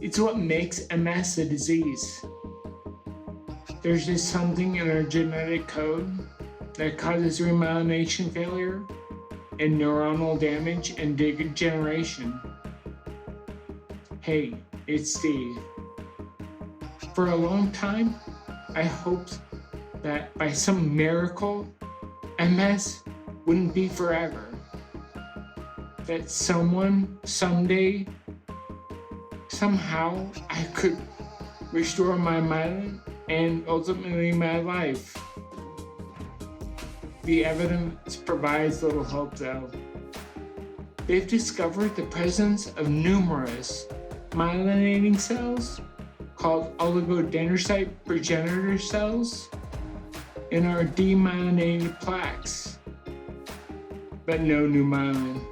It's what makes MS a disease. There's just something in our genetic code that causes remyelination failure and neuronal damage and degeneration. Hey, it's Steve. For a long time, I hoped that by some miracle, MS wouldn't be forever. That someone, someday, somehow I could restore my myelin and ultimately my life. The evidence provides little hope though. They've discovered the presence of numerous myelinating cells called oligodendrocyte progenitor cells in our demyelinated plaques, but no new myelin.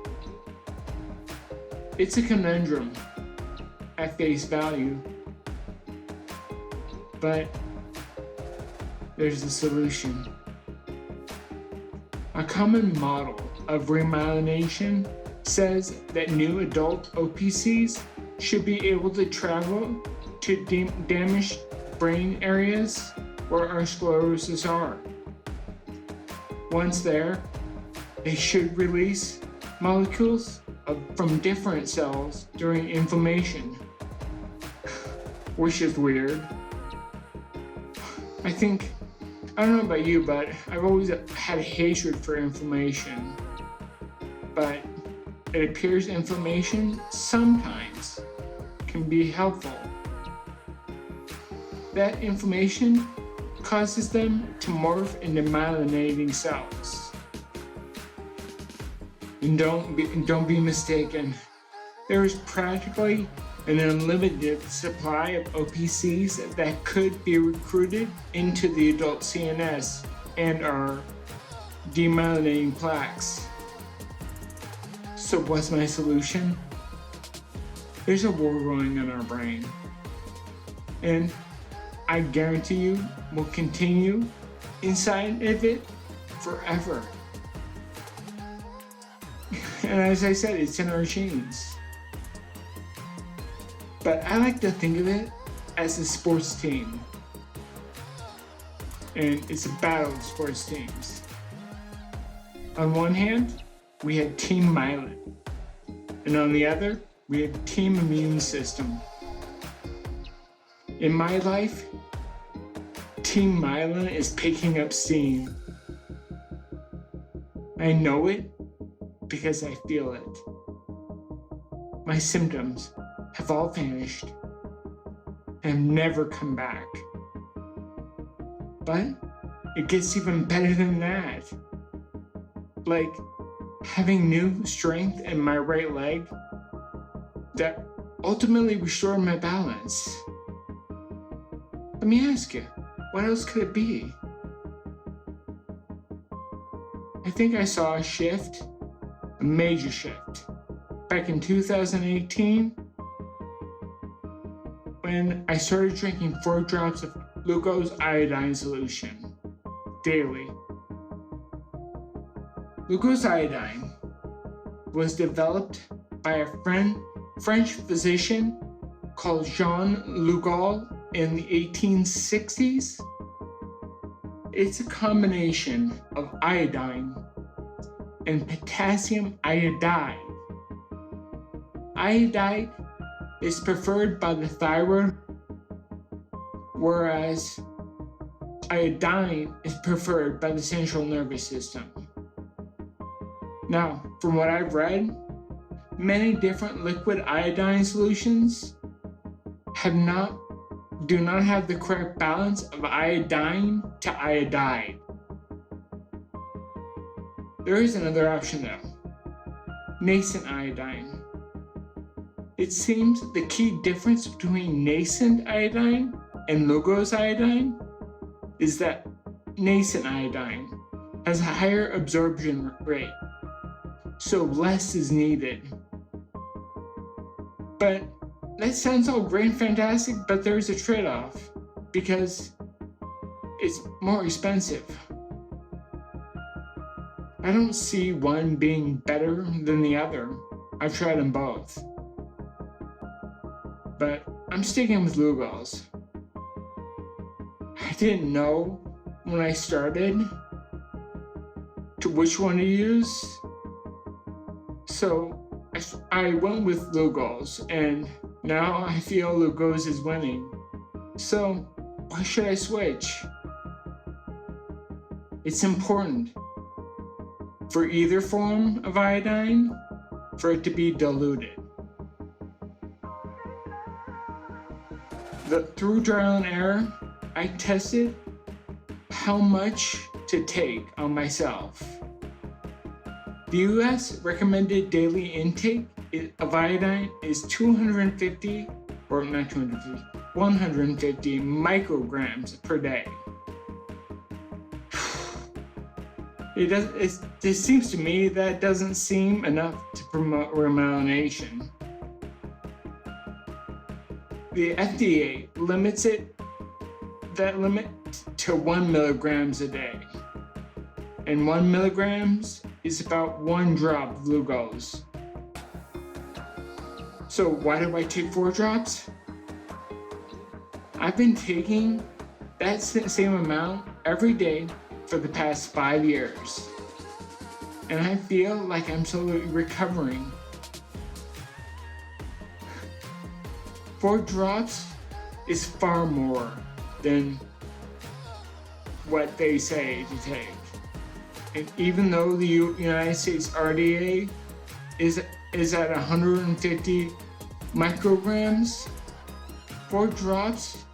It's a conundrum at face value, but there's a solution. A common model of remyelination says that new adult OPCs should be able to travel to damaged brain areas where our sclerosis are. Once there, they should release molecules from different cells during inflammation, which is weird. I don't know about you, but I've always had hatred for inflammation. But it appears inflammation sometimes can be helpful. That inflammation causes them to morph into myelinating cells. And don't be mistaken. There is practically an unlimited supply of OPCs that could be recruited into the adult CNS and our demyelinating plaques. So what's my solution? There's a war going in our brain. And I guarantee you will continue inside of it forever. And as I said, it's in our genes. But I like to think of it as a sports team. And it's a battle of sports teams. On one hand, we have Team Myelin. And on the other, we have Team Immune System. In my life, Team Myelin is picking up steam. I know it because I feel it. My symptoms have all vanished and have never come back. But it gets even better than that. Like having new strength in my right leg that ultimately restored my balance. Let me ask you, what else could it be? I think I saw a shift, a major shift, back in 2018 when I started drinking 4 drops of glucose iodine solution daily. Glucose iodine was developed by a French physician called Jean Lugal in the 1860s. It's a combination of iodine and potassium iodide. Iodide is preferred by the thyroid, whereas iodine is preferred by the central nervous system. Now, from what I've read, many different liquid iodine solutions do not have the correct balance of iodine to iodide. There is another option though, nascent iodine. It seems the key difference between nascent iodine and glucose iodine is that nascent iodine has a higher absorption rate, so less is needed. But that sounds all great and fantastic, but there's a trade-off because it's more expensive. I don't see one being better than the other. I've tried them both. but I'm sticking with Lugol's. I didn't know when I started to which one to use, so I went with Lugol's, and now I feel Lugol's is winning. So why should I switch? It's important for either form of iodine for it to be diluted. Through trial and error, I tested how much to take on myself. The US recommended daily intake of iodine is 150 micrograms per day. It seems to me that doesn't seem enough to promote remyelination. The FDA limits that limit to 1 milligrams a day. And 1 milligrams is about 1 drop of Lugol's. So why do I take 4 drops? I've been taking that same amount every day for the past 5 years. And I feel like I'm slowly recovering. 4 drops is far more than what they say to take. And even though the United States RDA is at 150 micrograms, 4 drops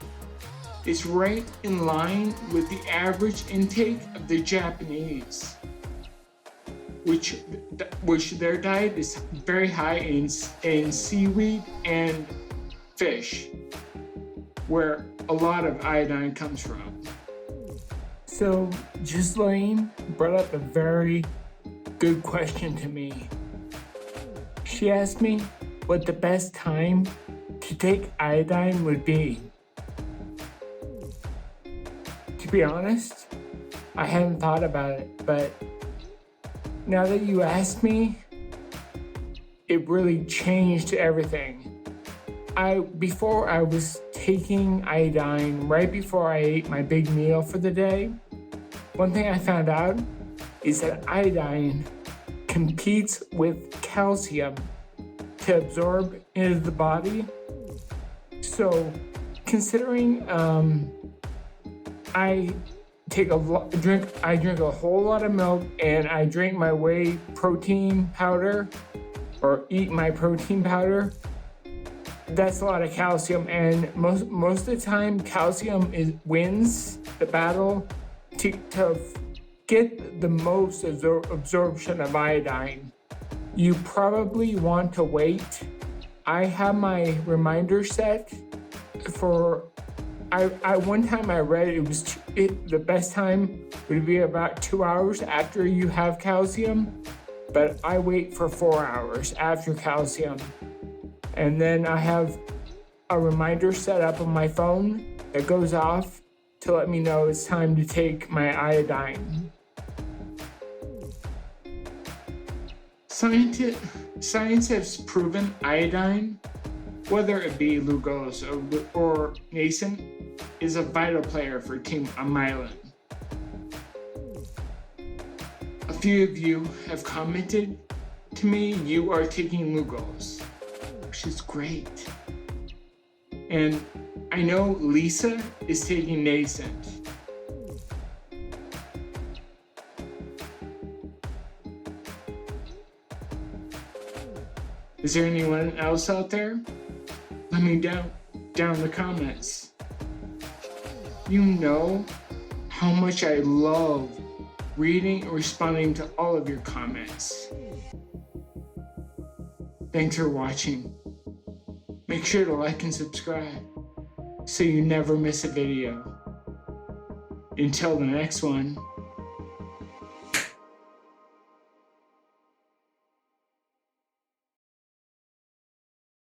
is right in line with the average intake of the Japanese, which their diet is very high in seaweed and fish, where a lot of iodine comes from. So Ghislaine brought up a very good question to me. She asked me what the best time to take iodine would be. To be honest, I hadn't thought about it, but now that you asked me, it really changed everything. Before I was taking iodine right before I ate my big meal for the day, one thing I found out is that iodine competes with calcium to absorb into the body. So considering I drink a whole lot of milk and I drink my whey protein powder or eat my protein powder, that's a lot of calcium, and most of the time calcium wins the battle to get the most absorption of iodine. You probably want to wait. I have my reminder set for one time I read the best time would be about 2 hours after you have calcium, but I wait for 4 hours after calcium. And then I have a reminder set up on my phone that goes off to let me know it's time to take my iodine. Science has proven iodine, whether it be Lugol's or nascent, is a vital player for Team Myelin. A few of you have commented to me you are taking Lugol's, which is great. And I know Lisa is taking nascent. Is there anyone else out there? Let me down in the comments. You know how much I love reading and responding to all of your comments. Thanks for watching. Make sure to like and subscribe so you never miss a video. Until the next one.